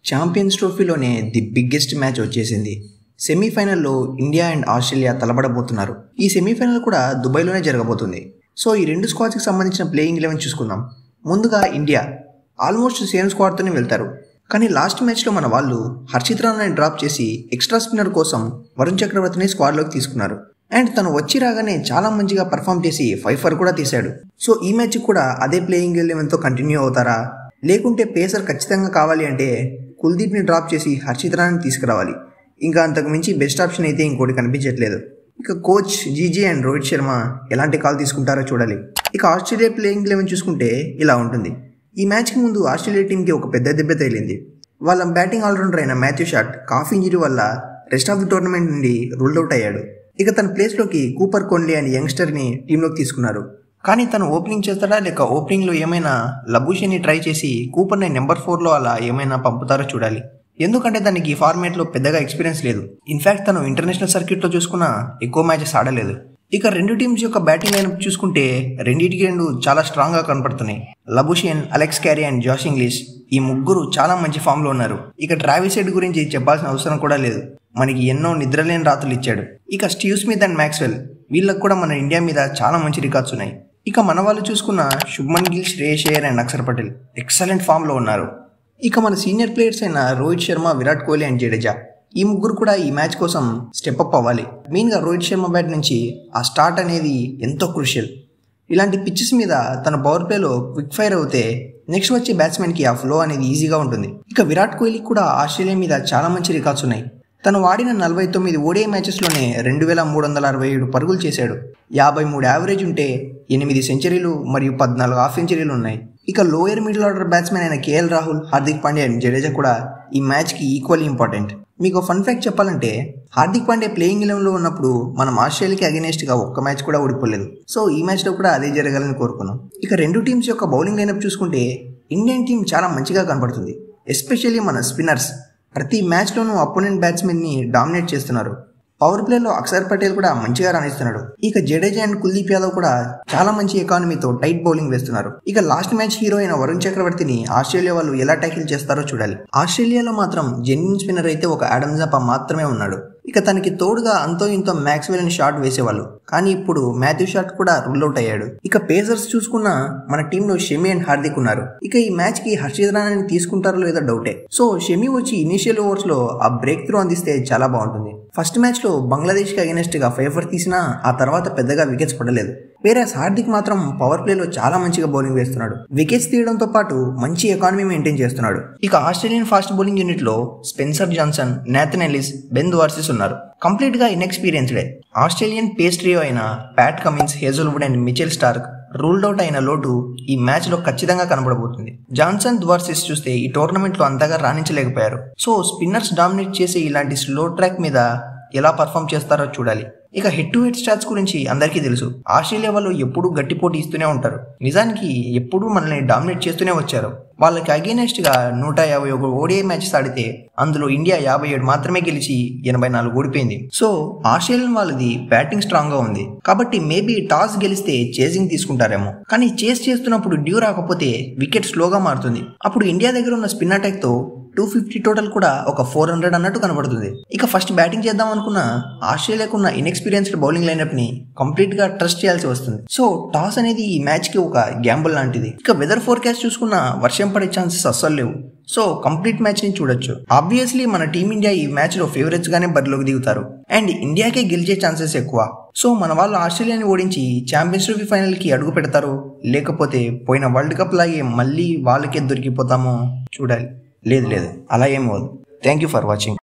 Champions ట్రోఫీలోనే the biggest match వచ్చేసింది. సెమీఫైనల్లో India and Australia తలపడబోతున్నారు. ఈ సెమీఫైనల్ కూడా దుబాయ్లోనే జరగబోతుంది. సో ఈ రెండు స్క్వాడ్స్కి సంబంధించిన ప్లేయింగ్ 11 చూసుకుందాం. ముందుగా ఇండియా ఆల్మోస్ట్ సేమ్ స్క్వాడ్తోనే వెళ్తారు. కానీ లాస్ట్ మ్యాచ్లో మన వాళ్ళు హర్షిత్ రాణాని డ్రాప్ చేసి ఎక్స్ట్రా స్పిన్నర్ కోసం వరుణ్ చక్రవర్తిని స్క్వాడ్లోకి తీసుకున్నారు. అండ్ తను వచ్చి రాగానే చాలా మంచిగా పర్ఫామ్ చేసి 5 కూడా తీశాడు. సో ఈ మ్యాచ్ కూడా అదే ప్లేయింగ్ 11తో కంటిన్యూ అవుతారా, లేకుంటే పేసర్ ఖచ్చితంగా కావాలి అంటే కుల్దీప్ని డ్రాప్ చేసి హర్షిత్ రాణాని తీసుకురావాలి. ఇంకా అంతకు మించి బెస్ట్ ఆప్షన్ అయితే ఇంకోటి కనిపించట్లేదు. ఇక coach GG and Rohit Sharma ఎలాంటి కాల్ తీసుకుంటారో చూడాలి. ఇక ఆస్ట్రేలియా ప్లేయింగ్ 11 చూసుకుంటే ఇలా ఉంటుంది. ఈ మ్యాచ్కి ముందు ఆస్ట్రేలియా టీంకి ఒక పెద్ద దెబ్బ తగిలింది. వాళ్ళ బ్యాటింగ్ ఆల్రౌండర్ అయిన మాథ్యూ షాట్ కాఫ్ ఇంజరీ వల్ల రెస్ట్ ఆఫ్ ది టోర్నమెంట్ నుండి రూల్డ్ అవుట్ అయ్యాడు. ఇక తన ప్లేస్లోకి కూపర్ కోన్లీ అనే యంగ్స్టర్ని టీంలోకి తీసుకున్నారు. కానీ తను ఓపెనింగ్ చేస్తాడా లేక ఓపెనింగ్లో ఏమైనా లబూషిని ట్రై చేసి కూపర్ని నెంబర్ 4లో అలా ఏమైనా పంపుతారో చూడాలి. ఎందుకంటే తనకి ఈ ఫార్మేట్లో పెద్దగా ఎక్స్పీరియన్స్ లేదు. ఇన్ఫ్యాక్ట్ తను ఇంటర్నేషనల్ సర్క్యూట్లో చూసుకున్న ఎక్కువ మ్యాచెస్ ఆడలేదు. ఇక రెండు టీమ్స్ యొక్క బ్యాటింగ్ లైనప్ చూసుకుంటే రెండింటికి చాలా స్ట్రాంగ్గా కనపడుతున్నాయి. Labuschagne, Alex Carey and Josh Inglis ఈ ముగ్గురు చాలా మంచి ఫామ్లో ఉన్నారు. ఇక ట్రావిస్ హెడ్ గురించి చెప్పాల్సిన అవసరం కూడా లేదు. మనకి ఎన్నో నిద్రలేని రాత్రులు ఇచ్చాడు. ఇక స్టీవ్ స్మిత్ అండ్ మ్యాక్స్వెల్ వీళ్ళకి కూడా మన ఇండియా మీద చాలా మంచి రికార్డ్స్ ఉన్నాయి. ఇక మన వాళ్ళు చూసుకున్న శుభ్మన్ గిల్, శ్రేయస్ అయ్యర్ అండ్ అక్షర్ పటేల్ ఎక్సలెంట్ ఫామ్లో ఉన్నారు. ఇక మన సీనియర్ ప్లేయర్స్ అయిన రోహిత్ శర్మ, విరాట్ కోహ్లీ అండ్ జడేజా ఈ ముగ్గురు కూడా ఈ మ్యాచ్ కోసం స్టెప్ అప్ అవ్వాలి. మెయిన్గా రోహిత్ శర్మ బ్యాట్ నుంచి ఆ స్టార్ట్ అనేది ఎంతో క్రూషియల్. ఇలాంటి పిచ్చెస్ మీద తన పవర్ ప్లేలో క్విక్ ఫైర్ అవుతే నెక్స్ట్ వచ్చే బ్యాట్స్మెన్కి ఆ ఫ్లో అనేది ఈజీగా ఉంటుంది. ఇక విరాట్ కోహ్లీ కూడా ఆస్ట్రేలియా మీద చాలా మంచి రికార్డ్స్ ఉన్నాయి. తను వాడిన 49 ఓడిఐ మ్యాచెస్లోనే 2367 పరుగులు చేశాడు. 53 యావరేజ్ ఉంటే 8 సెంచరీలు మరియు 14 హాఫ్ సెంచరీలు ఉన్నాయి. ఇక లోయర్ మిడిల్ ఆర్డర్ బ్యాట్స్మెన్ అయిన కేఎల్ రాహుల్, హార్దిక్ పాండ్యా అండ్ జడేజా కూడా ఈ మ్యాచ్కి ఈక్వల్లీ ఇంపార్టెంట్. మీకు ఫన్ ఫ్యాక్ట్ చెప్పాలంటే హార్దిక్ పాండ్యా ప్లేయింగ్ 11లో ఉన్నప్పుడు మనం ఆస్ట్రేలియాకి అగెనిస్ట్గా ఒక్క మ్యాచ్ కూడా ఓడిపోలేదు. సో ఈ మ్యాచ్లో కూడా అదే జరగాలని కోరుకున్నాం. ఇక రెండు టీమ్స్ యొక్క బౌలింగ్ లైనప్ చూసుకుంటే ఇండియన్ టీం చాలా మంచిగా కనపడుతుంది. ఎస్పెషల్లీ మన స్పిన్నర్స్ ప్రతి మ్యాచ్లోనూ అపోనెంట్ బ్యాట్స్మెన్ని డామినేట్ చేస్తున్నారు. పవర్ ప్లేలో అక్షర్ పటేల్ కూడా మంచిగా రాణిస్తున్నాడు. ఇక జడేజా అండ్ కుల్దీప్ యాదవ్ కూడా చాలా మంచి ఎకానమీతో టైట్ బౌలింగ్ వేస్తున్నారు. ఇక లాస్ట్ మ్యాచ్ హీరో అయిన వరుణ్ చక్రవర్తిని ఆస్ట్రేలియా వాళ్ళు ఎలా ట్యాకిల్ చేస్తారో చూడాలి. ఆస్ట్రేలియాలో మాత్రం జెన్యున్ స్పిన్నర్ అయితే ఒక ఆడమ్ జాపా మాత్రమే ఉన్నాడు. ఇక తనకి తోడుగా అంతో ఇంతో మ్యాక్స్వెల్ అని షాట్ వేసేవాళ్ళు. కానీ ఇప్పుడు మాథ్యూ షాట్ కూడా రూల్ అవుట్ అయ్యాడు. ఇక పేసర్స్ చూసుకున్న మన టీంలో షమి అండ్ హార్దిక్ ఉన్నారు. ఇక ఈ మ్యాచ్ కి హర్షిత్ రాణాని తీసుకుంటారో లేదో డౌటే. సో షమి వచ్చి ఇనిషియల్ ఓవర్స్ లో ఆ బ్రేక్ త్రూ అందిస్తే చాలా బాగుంటుంది. ఫస్ట్ మ్యాచ్ లో బంగ్లాదేశ్ కి అగెనెస్ట్ గా 5 తీసినా ఆ తర్వాత పెద్దగా వికెట్స్ పడలేదు. వేరే హార్దిక్ మాత్రం పవర్ ప్లేలో చాలా మంచిగా బౌలింగ్ వేస్తున్నాడు. వికెట్స్ తీయడంతో పాటు మంచి ఎకానమీ మెయింటైన్ చేస్తున్నాడు. ఇక ఆస్ట్రేలియన్ ఫాస్ట్ బౌలింగ్ యూనిట్ లో Spencer Johnson, Nathan Ellis, Ben Dwarshuis ఉన్నారు. కంప్లీట్ గా ఇన్ఎక్స్పీరియన్స్డే. ఆస్ట్రేలియన్ పేస్ ట్రియో అయిన Pat Cummins, Hazlewood and Mitchell Starc ruled out అయిన లోటు ఈ మ్యాచ్ లో ఖచ్చితంగా కనబడబోతుంది. జాన్సన్, ద్వార్సిస్ చూస్తే ఈ టోర్నమెంట్ లో అంతగా రాణించలేకపోయారు. సో స్పిన్నర్స్ డామినేట్ చేసే ఇలాంటి స్లో ట్రాక్ మీద ఎలా పర్ఫామ్ చేస్తారో చూడాలి. ఇక హెడ్ టు హెడ్ స్టాట్స్ గురించి అందరికీ తెలుసు. ఆస్ట్రేలియా వాళ్ళు ఎప్పుడూ గట్టి పోటీ ఇస్తూనే ఉంటారు. నిజానికి ఎప్పుడూ మనల్ని డామినేట్ చేస్తూనే వచ్చారు. వాళ్ళకి అగేనెస్ట్ గా 151 ఓడిఐ మ్యాచెస్ ఆడితే అందులో ఇండియా 57 మాత్రమే గెలిచి 84 ఓడిపోయింది. సో ఆస్ట్రేలియన్ వాళ్ళది బ్యాటింగ్ స్ట్రాంగ్ గా ఉంది. కాబట్టి మేబీ టాస్ గెలిస్తే చేసింగ్ తీసుకుంటారేమో. కానీ చేస్ చేస్తున్నప్పుడు డ్యూ రాకపోతే వికెట్ స్లోగా మారుతుంది. అప్పుడు ఇండియా దగ్గర ఉన్న స్పిన్ అటాక్ తో 250 టోటల్ కూడా ఒక 400 అన్నట్టు కనబడుతుంది. ఇక ఫస్ట్ బ్యాటింగ్ చేద్దాం అనుకున్న ఆస్ట్రేలియాకు ఉన్న ఇన్ఎక్స్పీరియన్స్డ్ బౌలింగ్ లైనప్ ని కంప్లీట్ గా ట్రస్ట్ చేయాల్సి వస్తుంది. సో టాస్ అనేది ఈ మ్యాచ్ కి ఒక గ్యాంబుల్ లాంటిది. ఇక వెదర్ ఫోర్కాస్ట్ చూసుకున్న వర్షం పడే ఛాన్సెస్ అస్సలు లేవు. సో కంప్లీట్ మ్యాచ్ ని చూడొచ్చు. ఆబ్వియస్లీ మన టీమిండియా ఈ మ్యాచ్ లో ఫేవరెట్స్ గానే బరిలోకి దిగుతారు అండ్ ఇండియాకే గెలిచే ఛాన్సెస్ ఎక్కువ. సో మన వాళ్ళు ఆస్ట్రేలియాని ఓడించి ఛాంపియన్స్ ట్రోఫీ ఫైనల్ కి అడుగు పెడతారు, లేకపోతే పోయిన వరల్డ్ కప్ లాగే మళ్ళీ వాళ్ళకే దొరికిపోతామో చూడాలి. లేదు అలా ఏమవుదు. Thank you for watching.